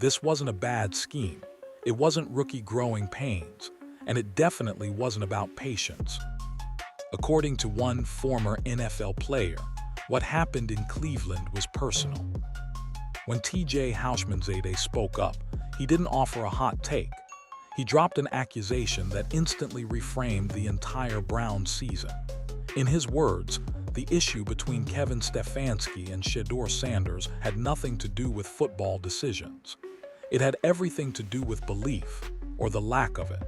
This wasn't a bad scheme. It wasn't rookie growing pains, and it definitely wasn't about patience. According to one former NFL player, what happened in Cleveland was personal. When Houshmandzadeh spoke up, he didn't offer a hot take. He dropped an accusation that instantly reframed the entire Browns season. In his words, the issue between Kevin Stefanski and Shedeur Sanders had nothing to do with football decisions. It had everything to do with belief, or the lack of it.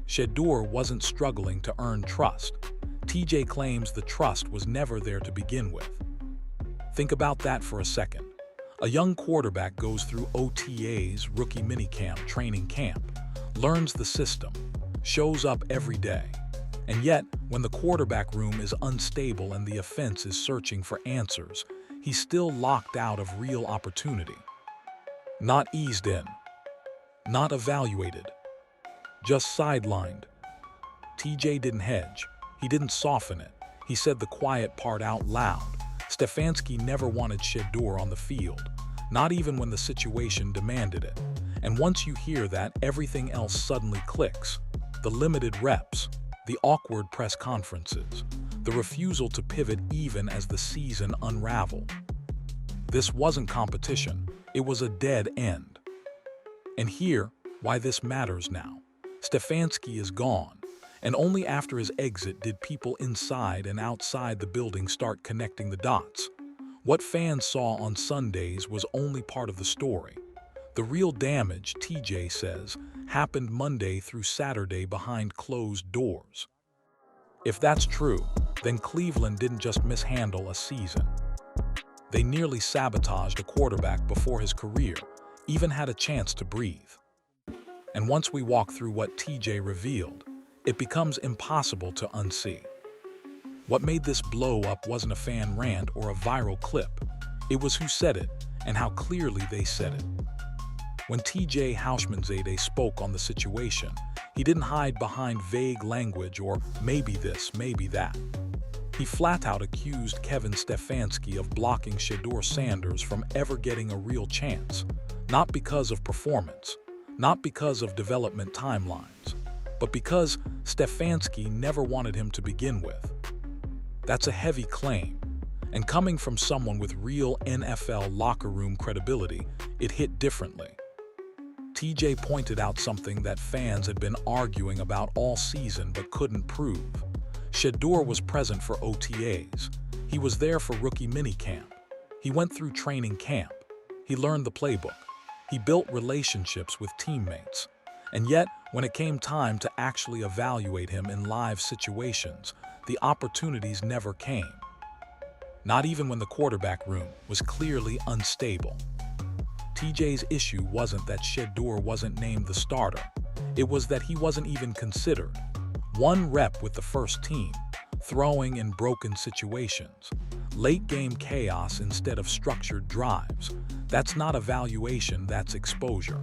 Shedeur wasn't struggling to earn trust. TJ claims the trust was never there to begin with. Think about that for a second. A young quarterback goes through OTAs, rookie minicamp, training camp, learns the system, shows up every day. And yet, when the quarterback room is unstable and the offense is searching for answers, he's still locked out of real opportunity. Not eased in, not evaluated, just sidelined. TJ didn't hedge. He didn't soften it. He said the quiet part out loud. Stefanski never wanted Shedeur on the field, not even when the situation demanded it. And once you hear that, everything else suddenly clicks. The limited reps, the awkward press conferences, the refusal to pivot even as the season unraveled. This wasn't competition. It was a dead end. And here, why this matters now. Stefanski is gone. And only after his exit did people inside and outside the building start connecting the dots. What fans saw on Sundays was only part of the story. The real damage, TJ says, happened Monday through Saturday behind closed doors. If that's true, then Cleveland didn't just mishandle a season. They nearly sabotaged a quarterback before his career even had a chance to breathe. And once we walk through what TJ revealed, it becomes impossible to unsee. What made this blow up wasn't a fan rant or a viral clip. It was who said it and how clearly they said it. When Houshmandzadeh spoke on the situation, he didn't hide behind vague language or maybe this, maybe that. He flat out accused Kevin Stefanski of blocking Shedeur Sanders from ever getting a real chance, not because of performance, not because of development timelines, but because Stefanski never wanted him to begin with. That's a heavy claim, and coming from someone with real NFL locker room credibility, it hit differently. TJ pointed out something that fans had been arguing about all season but couldn't prove. Shedeur was present for OTAs. He was there for rookie minicamp. He went through training camp. He learned the playbook. He built relationships with teammates. And yet, when it came time to actually evaluate him in live situations, the opportunities never came. Not even when the quarterback room was clearly unstable. TJ's issue wasn't that Shedeur wasn't named the starter. It was that he wasn't even considered. One rep with the first team, throwing in broken situations, late-game chaos instead of structured drives. That's not evaluation, that's exposure.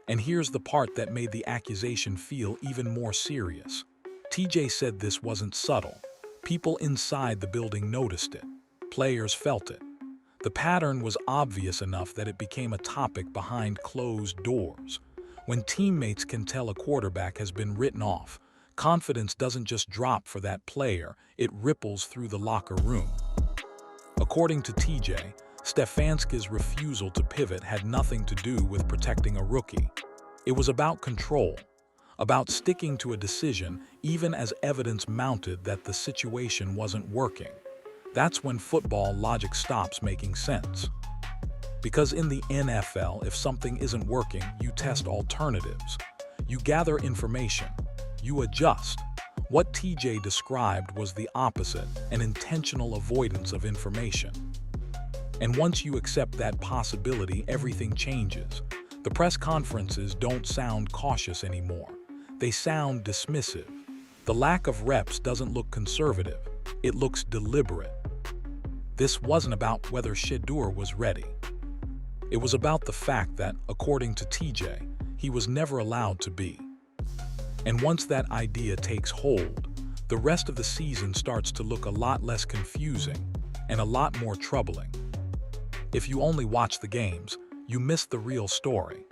And here's the part that made the accusation feel even more serious. TJ said this wasn't subtle. People inside the building noticed it. Players felt it. The pattern was obvious enough that it became a topic behind closed doors. When teammates can tell a quarterback has been written off, confidence doesn't just drop for that player, it ripples through the locker room. According to TJ, Stefanski's refusal to pivot had nothing to do with protecting a rookie. It was about control, about sticking to a decision even as evidence mounted that the situation wasn't working. That's when football logic stops making sense. Because in the NFL, if something isn't working, you test alternatives. You gather information. You adjust. What TJ described was the opposite, an intentional avoidance of information. And once you accept that possibility, everything changes. The press conferences don't sound cautious anymore. They sound dismissive. The lack of reps doesn't look conservative. It looks deliberate. This wasn't about whether Shedeur was ready. It was about the fact that, according to TJ, he was never allowed to be. And once that idea takes hold, the rest of the season starts to look a lot less confusing and a lot more troubling. If you only watch the games, you missed the real story.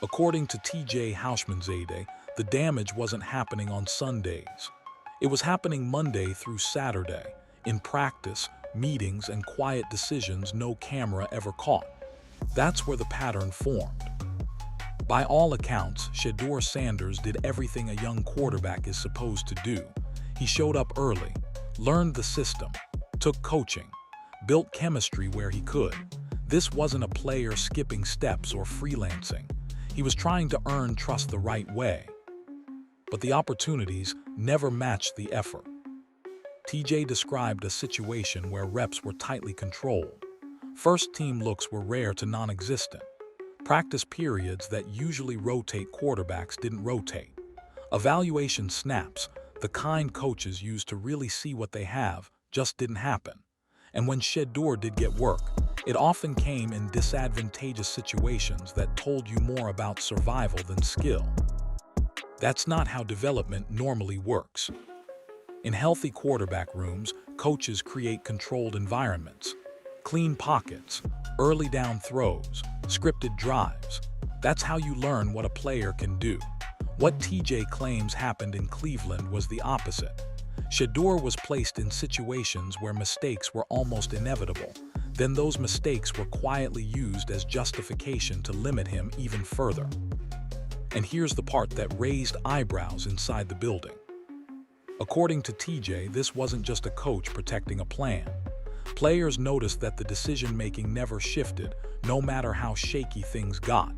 According to Houshmandzadeh, the damage wasn't happening on Sundays. It was happening Monday through Saturday, in practice, meetings, and quiet decisions no camera ever caught. That's where the pattern formed. By all accounts, Shedeur Sanders did everything a young quarterback is supposed to do. He showed up early, learned the system, took coaching, built chemistry where he could. This wasn't a player skipping steps or freelancing. He was trying to earn trust the right way. But the opportunities never matched the effort. TJ described a situation where reps were tightly controlled. First-team looks were rare to non-existent. Practice periods that usually rotate quarterbacks didn't rotate. Evaluation snaps, the kind coaches use to really see what they have, just didn't happen. And when Shedeur did get work, it often came in disadvantageous situations that told you more about survival than skill. That's not how development normally works. In healthy quarterback rooms, coaches create controlled environments. Clean pockets, early down throws, scripted drives. That's how you learn what a player can do. What TJ claims happened in Cleveland was the opposite. Shedeur was placed in situations where mistakes were almost inevitable. Then those mistakes were quietly used as justification to limit him even further. And here's the part that raised eyebrows inside the building. According to TJ, this wasn't just a coach protecting a plan. Players noticed that the decision-making never shifted, no matter how shaky things got.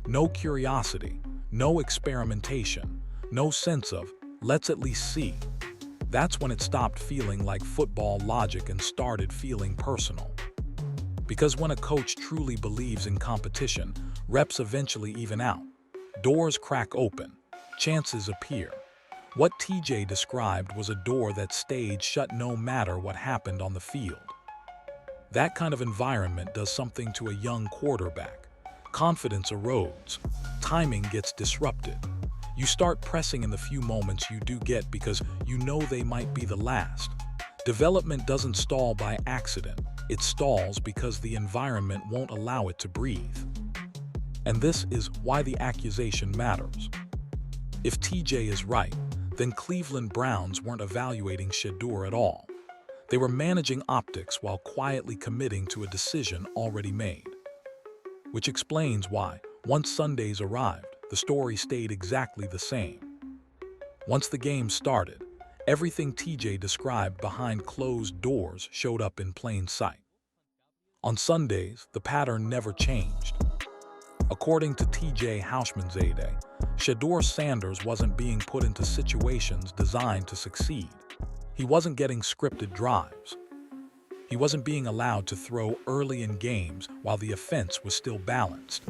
No curiosity, no experimentation, no sense of, let's at least see. That's when it stopped feeling like football logic and started feeling personal. Because when a coach truly believes in competition, reps eventually even out. Doors crack open, chances appear. What TJ described was a door that stayed shut no matter what happened on the field. That kind of environment does something to a young quarterback. Confidence erodes. Timing gets disrupted. You start pressing in the few moments you do get because you know they might be the last. Development doesn't stall by accident. It stalls because the environment won't allow it to breathe. And this is why the accusation matters. If TJ is right, then Cleveland Browns weren't evaluating Shedeur at all. They were managing optics while quietly committing to a decision already made. Which explains why, once Sundays arrived, the story stayed exactly the same. Once the game started, everything TJ described behind closed doors showed up in plain sight. On Sundays, the pattern never changed. According to Houshmandzadeh, Shedeur Sanders wasn't being put into situations designed to succeed. He wasn't getting scripted drives. He wasn't being allowed to throw early in games while the offense was still balanced.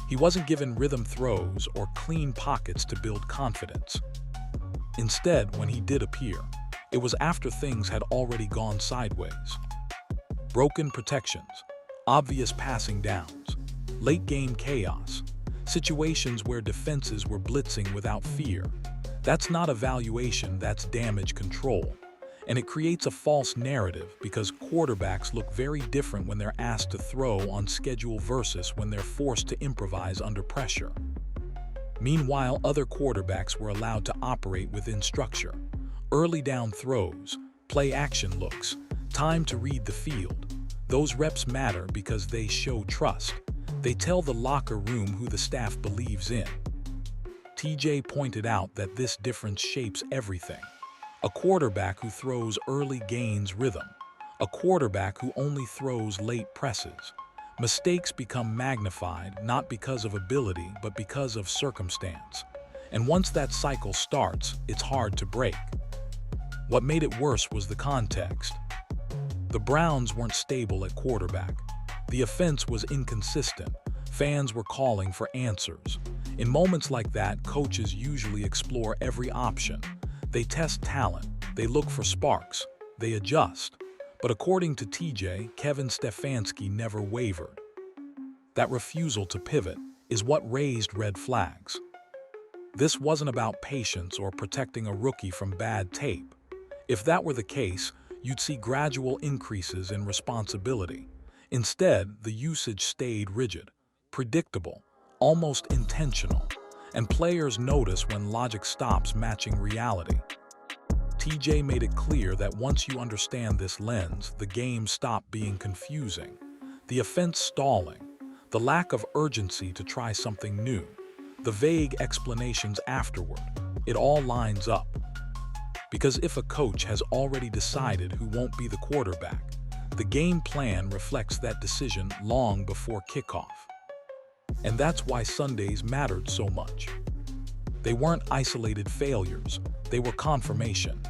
He wasn't given rhythm throws or clean pockets to build confidence. Instead, when he did appear, it was after things had already gone sideways. Broken protections, obvious passing downs, late-game chaos, situations where defenses were blitzing without fear. That's not evaluation, that's damage control. And it creates a false narrative because quarterbacks look very different when they're asked to throw on schedule versus when they're forced to improvise under pressure. Meanwhile, other quarterbacks were allowed to operate within structure. Early down throws, play action looks, time to read the field. Those reps matter because they show trust. They tell the locker room who the staff believes in. TJ pointed out that this difference shapes everything. A quarterback who throws early gains rhythm. A quarterback who only throws late presses. Mistakes become magnified not because of ability but because of circumstance. And once that cycle starts, it's hard to break. What made it worse was the context. The Browns weren't stable at quarterback. The offense was inconsistent. Fans were calling for answers. In moments like that, coaches usually explore every option. They test talent, they look for sparks, they adjust. But according to TJ, Kevin Stefanski never wavered. That refusal to pivot is what raised red flags. This wasn't about patience or protecting a rookie from bad tape. If that were the case, you'd see gradual increases in responsibility. Instead, the usage stayed rigid. predictable, almost intentional, and players notice when logic stops matching reality. TJ made it clear that once you understand this lens, the game stopped being confusing, the offense stalling, the lack of urgency to try something new, the vague explanations afterward. It all lines up. Because if a coach has already decided who won't be the quarterback, the game plan reflects that decision long before kickoff. And that's why Sundays mattered so much. They weren't isolated failures, they were confirmation.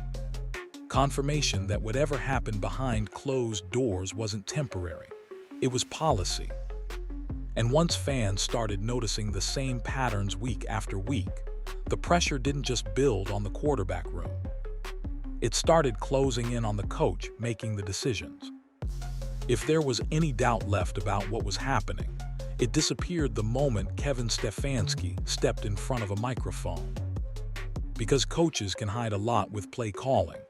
Confirmation that whatever happened behind closed doors wasn't temporary, it was policy. And once fans started noticing the same patterns week after week, the pressure didn't just build on the quarterback room. It started closing in on the coach making the decisions. If there was any doubt left about what was happening, it disappeared the moment Kevin Stefanski stepped in front of a microphone. Because coaches can hide a lot with play calling,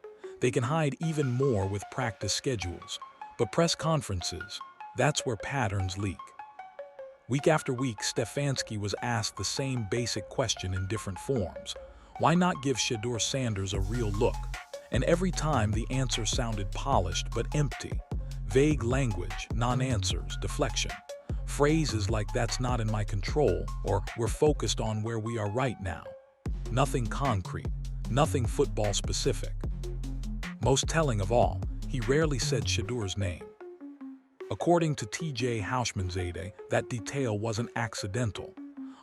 they can hide even more with practice schedules. But press conferences, that's where patterns leak. Week after week, Stefanski was asked the same basic question in different forms. Why not give Shedeur Sanders a real look? And every time the answer sounded polished but empty. Vague language, non-answers, deflection. Phrases like "that's not in my control" or "we're focused on where we are right now." Nothing concrete, nothing football specific. Most telling of all, he rarely said Shedeur's name. According to Houshmandzadeh, that detail wasn't accidental.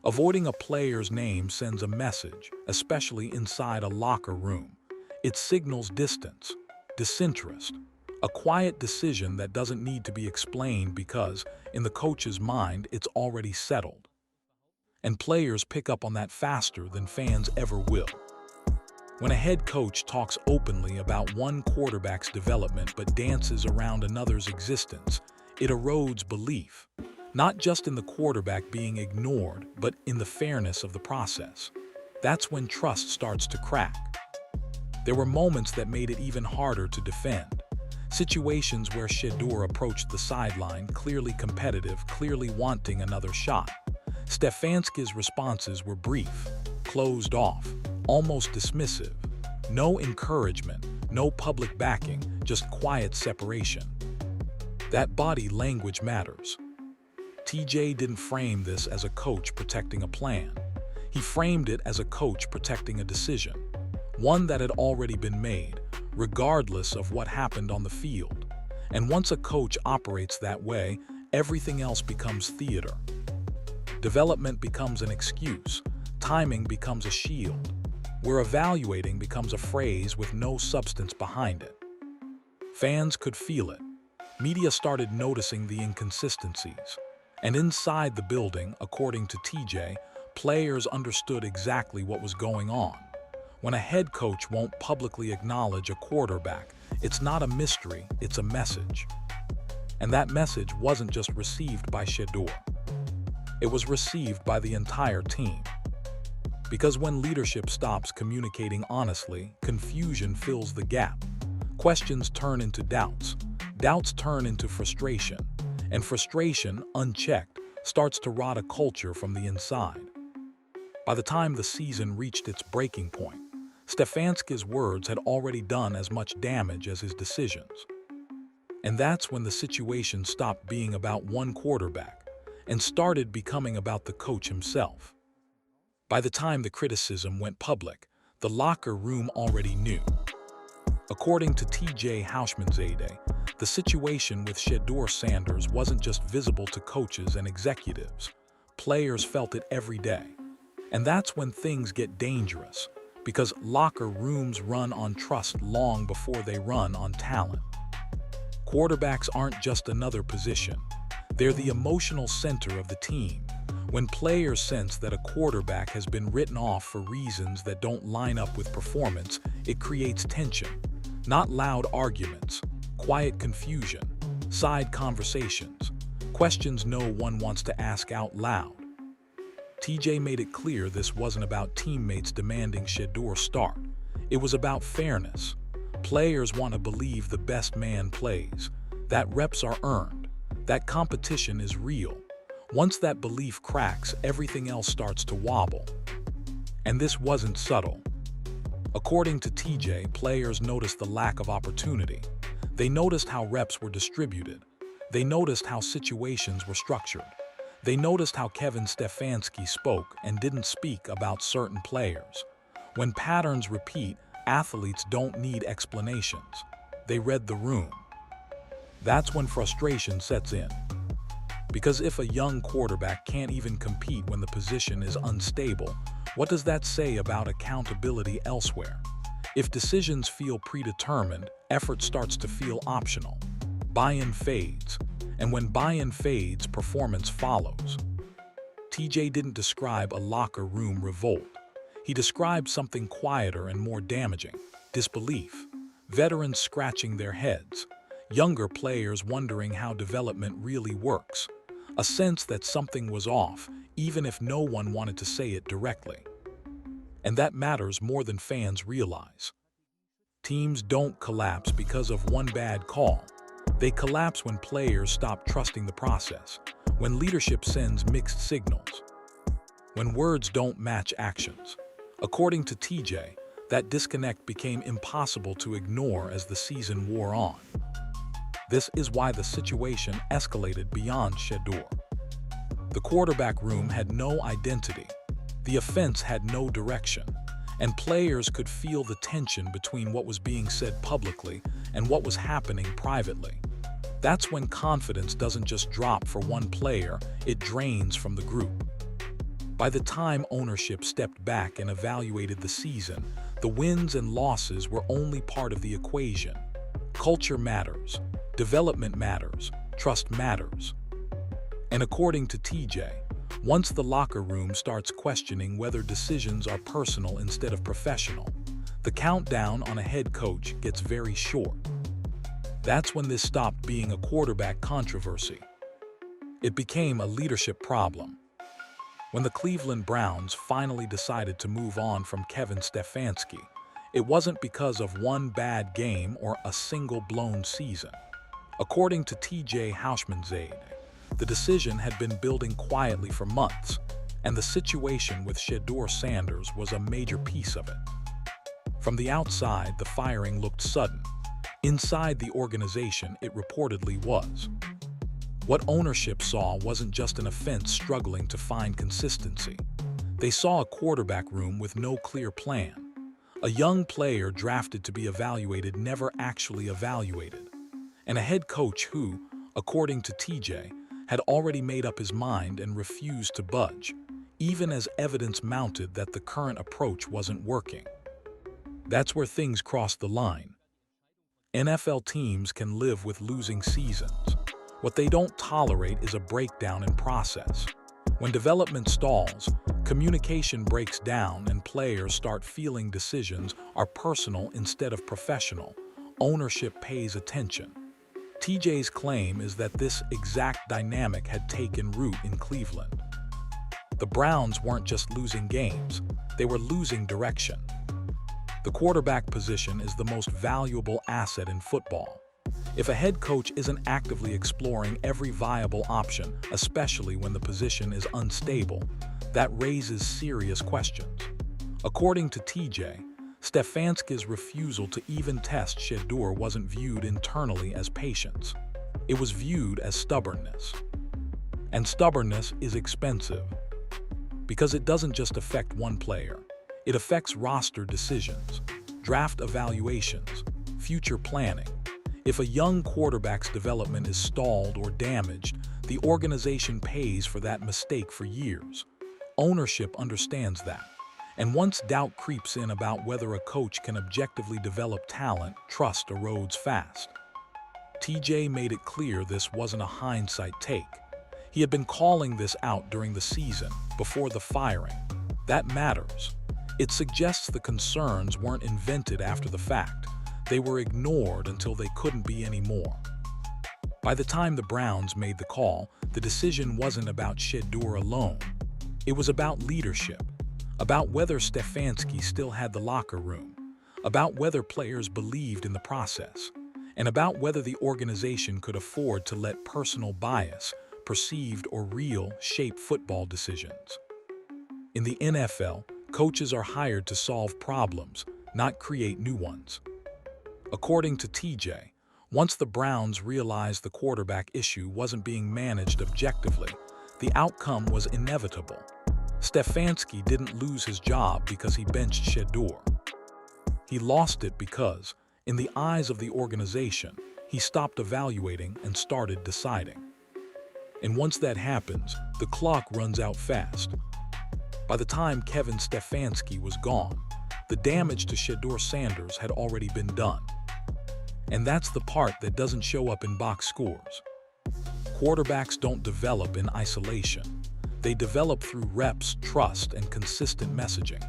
Avoiding a player's name sends a message, especially inside a locker room. It signals distance, disinterest, a quiet decision that doesn't need to be explained because, in the coach's mind, it's already settled. And players pick up on that faster than fans ever will. When a head coach talks openly about one quarterback's development but dances around another's existence, it erodes belief, not just in the quarterback being ignored, but in the fairness of the process. That's when trust starts to crack. There were moments that made it even harder to defend. Situations where Shedeur approached the sideline, clearly competitive, clearly wanting another shot. Stefanski's responses were brief, closed off, almost dismissive. No encouragement, no public backing, just quiet separation. That body language matters. TJ didn't frame this as a coach protecting a plan. He framed it as a coach protecting a decision, one that had already been made, regardless of what happened on the field. And once a coach operates that way, everything else becomes theater. Development becomes an excuse. Timing becomes a shield. Where evaluating becomes a phrase with no substance behind it. Fans could feel it. Media started noticing the inconsistencies. And inside the building, according to TJ, players understood exactly what was going on. When a head coach won't publicly acknowledge a quarterback, it's not a mystery, it's a message. And that message wasn't just received by Shedeur. It was received by the entire team. Because when leadership stops communicating honestly, confusion fills the gap. Questions turn into doubts. Doubts turn into frustration. And frustration, unchecked, starts to rot a culture from the inside. By the time the season reached its breaking point, Stefanski's words had already done as much damage as his decisions. And that's when the situation stopped being about one quarterback and started becoming about the coach himself. By the time the criticism went public, the locker room already knew. According to Houshmandzadeh, the situation with Shedeur Sanders wasn't just visible to coaches and executives. Players felt it every day. And that's when things get dangerous, because locker rooms run on trust long before they run on talent. Quarterbacks aren't just another position. They're the emotional center of the team. When players sense that a quarterback has been written off for reasons that don't line up with performance, it creates tension. Not loud arguments, quiet confusion, side conversations, questions no one wants to ask out loud. TJ made it clear this wasn't about teammates demanding Shedeur start. It was about fairness. Players want to believe the best man plays, that reps are earned, that competition is real. Once that belief cracks, everything else starts to wobble. And this wasn't subtle. According to TJ, players noticed the lack of opportunity. They noticed how reps were distributed. They noticed how situations were structured. They noticed how Kevin Stefanski spoke and didn't speak about certain players. When patterns repeat, athletes don't need explanations. They read the room. That's when frustration sets in. Because if a young quarterback can't even compete when the position is unstable, what does that say about accountability elsewhere? If decisions feel predetermined, effort starts to feel optional. Buy-in fades, and when buy-in fades, performance follows. TJ didn't describe a locker room revolt. He described something quieter and more damaging: disbelief. Veterans scratching their heads. Younger players wondering how development really works. A sense that something was off, even if no one wanted to say it directly. And that matters more than fans realize. Teams don't collapse because of one bad call. They collapse when players stop trusting the process, when leadership sends mixed signals, when words don't match actions. According to TJ, that disconnect became impossible to ignore as the season wore on. This is why the situation escalated beyond Shedeur. The quarterback room had no identity. The offense had no direction, and players could feel the tension between what was being said publicly and what was happening privately. That's when confidence doesn't just drop for one player, it drains from the group. By the time ownership stepped back and evaluated the season, the wins and losses were only part of the equation. Culture matters, development matters, trust matters. And according to TJ, once the locker room starts questioning whether decisions are personal instead of professional, the countdown on a head coach gets very short. That's when this stopped being a quarterback controversy. It became a leadership problem. When the Cleveland Browns finally decided to move on from Kevin Stefanski, it wasn't because of one bad game or a single blown season. According to Houshmandzadeh, the decision had been building quietly for months, and the situation with Shedeur Sanders was a major piece of it. From the outside, the firing looked sudden. Inside the organization, it reportedly was. What ownership saw wasn't just an offense struggling to find consistency. They saw a quarterback room with no clear plan. A young player drafted to be evaluated never actually evaluated. And a head coach who, according to TJ, had already made up his mind and refused to budge, even as evidence mounted that the current approach wasn't working. That's where things crossed the line. NFL teams can live with losing seasons. What they don't tolerate is a breakdown in process. When development stalls, communication breaks down and players start feeling decisions are personal instead of professional. Ownership pays attention. TJ's claim is that this exact dynamic had taken root in Cleveland. The Browns weren't just losing games, they were losing direction. The quarterback position is the most valuable asset in football. If a head coach isn't actively exploring every viable option, especially when the position is unstable, that raises serious questions. According to TJ, Stefanski's refusal to even test Shedeur wasn't viewed internally as patience. It was viewed as stubbornness. And stubbornness is expensive, because it doesn't just affect one player. It affects roster decisions, draft evaluations, future planning. If a young quarterback's development is stalled or damaged, the organization pays for that mistake for years. Ownership understands that. And once doubt creeps in about whether a coach can objectively develop talent, trust erodes fast. TJ made it clear this wasn't a hindsight take. He had been calling this out during the season, before the firing. That matters. It suggests the concerns weren't invented after the fact. They were ignored until they couldn't be anymore. By the time the Browns made the call, the decision wasn't about Shedeur alone. It was about leadership, about whether Stefanski still had the locker room, about whether players believed in the process, and about whether the organization could afford to let personal bias perceived or real, shape football decisions. In the NFL, coaches are hired to solve problems, not create new ones. According to TJ, once the Browns realized the quarterback issue wasn't being managed objectively, the outcome was inevitable. Stefanski didn't lose his job because he benched Shedeur. He lost it because, in the eyes of the organization, he stopped evaluating and started deciding. And once that happens, the clock runs out fast. By the time Kevin Stefanski was gone, the damage to Shedeur Sanders had already been done. And that's the part that doesn't show up in box scores. Quarterbacks don't develop in isolation. They develop through reps, trust, and consistent messaging.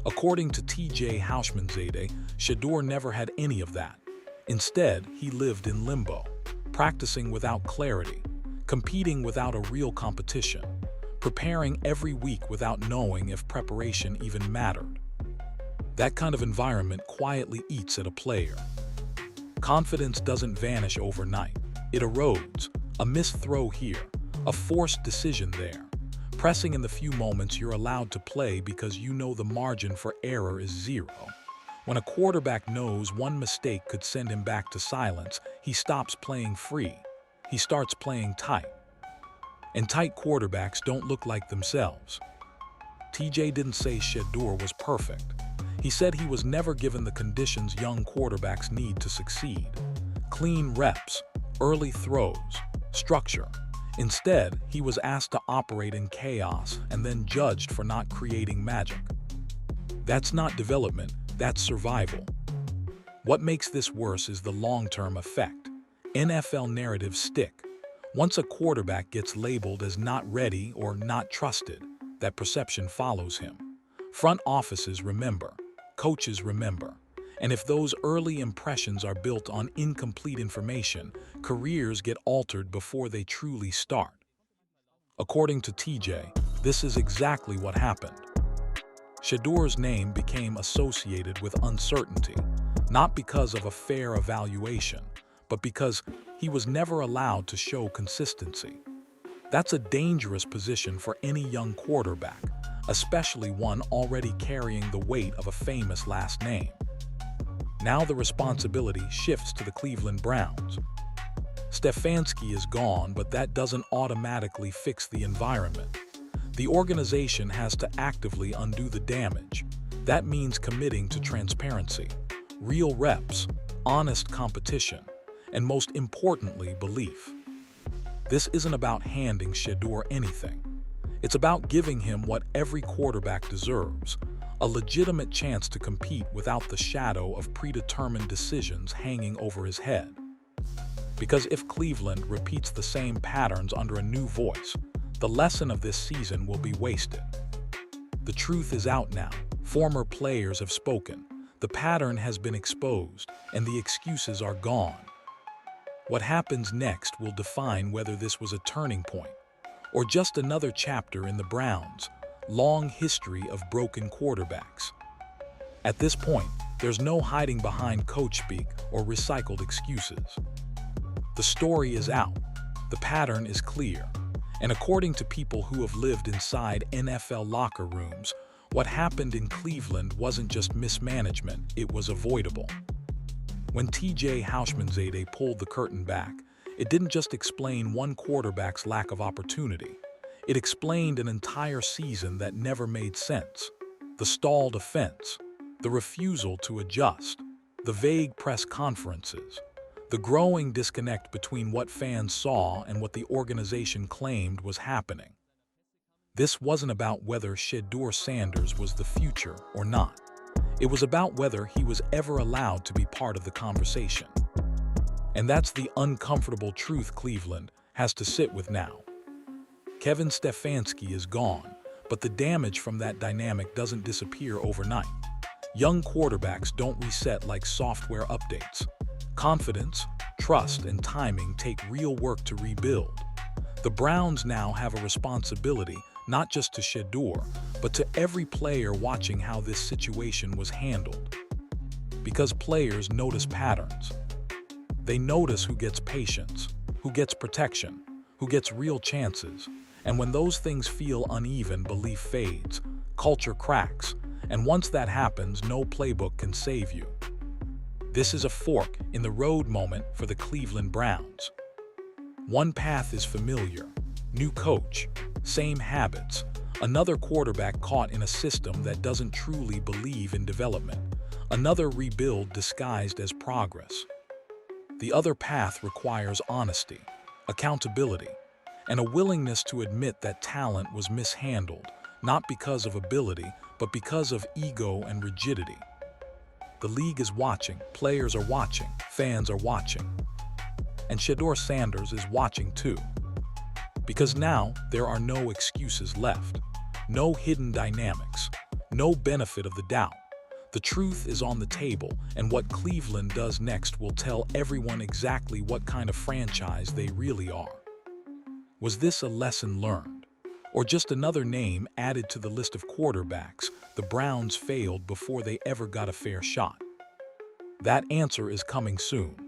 According to Houshmandzadeh, Shedeur never had any of that. Instead, he lived in limbo, practicing without clarity, competing without a real competition, preparing every week without knowing if preparation even mattered. That kind of environment quietly eats at a player. Confidence doesn't vanish overnight. It erodes. A missed throw here, a forced decision there. Pressing in the few moments you're allowed to play because you know the margin for error is zero. When a quarterback knows one mistake could send him back to silence, he stops playing free. He starts playing tight. And tight quarterbacks don't look like themselves. TJ didn't say Shedeur was perfect. He said he was never given the conditions young quarterbacks need to succeed. Clean reps, early throws, structure. Instead, he was asked to operate in chaos and then judged for not creating magic. That's not development, that's survival. What makes this worse is the long-term effect. NFL narratives stick. Once a quarterback gets labeled as not ready or not trusted, that perception follows him. Front offices remember. Coaches remember. And if those early impressions are built on incomplete information, careers get altered before they truly start. According to TJ, this is exactly what happened. Shedeur's name became associated with uncertainty, not because of a fair evaluation, but because he was never allowed to show consistency. That's a dangerous position for any young quarterback, especially one already carrying the weight of a famous last name. Now the responsibility shifts to the Cleveland Browns. Stefanski is gone, but that doesn't automatically fix the environment. The organization has to actively undo the damage. That means committing to transparency, real reps, honest competition, and most importantly, belief. This isn't about handing Shedeur anything. It's about giving him what every quarterback deserves, a legitimate chance to compete without the shadow of predetermined decisions hanging over his head. Because if Cleveland repeats the same patterns under a new voice, the lesson of this season will be wasted. The truth is out now. Former players have spoken. The pattern has been exposed, and the excuses are gone. What happens next will define whether this was a turning point or just another chapter in the Browns' long history of broken quarterbacks. At this point, there's no hiding behind coach speak or recycled excuses. The story is out. The pattern is clear. And according to people who have lived inside NFL locker rooms, what happened in Cleveland wasn't just mismanagement, it was avoidable. When Houshmandzadeh pulled the curtain back, it didn't just explain one quarterback's lack of opportunity. It explained an entire season that never made sense. The stalled offense, the refusal to adjust, the vague press conferences, the growing disconnect between what fans saw and what the organization claimed was happening. This wasn't about whether Shedeur Sanders was the future or not. It was about whether he was ever allowed to be part of the conversation. And that's the uncomfortable truth Cleveland has to sit with now. Kevin Stefanski is gone, but the damage from that dynamic doesn't disappear overnight. Young quarterbacks don't reset like software updates. Confidence, trust, and timing take real work to rebuild. The Browns now have a responsibility not just to Shedeur, but to every player watching how this situation was handled. Because players notice patterns. They notice who gets patience, who gets protection, who gets real chances. And when those things feel uneven, belief fades, culture cracks, and once that happens, no playbook can save you. This is a fork in the road moment for the Cleveland Browns. One path is familiar: new coach, same habits, another quarterback caught in a system that doesn't truly believe in development, another rebuild disguised as progress. The other path requires honesty, accountability, and a willingness to admit that talent was mishandled, not because of ability, but because of ego and rigidity. The league is watching, players are watching, fans are watching. And Shedeur Sanders is watching too. Because now there are no excuses left, no hidden dynamics, no benefit of the doubt. The truth is on the table, and what Cleveland does next will tell everyone exactly what kind of franchise they really are. Was this a lesson learned, or just another name added to the list of quarterbacks the Browns failed before they ever got a fair shot? That answer is coming soon.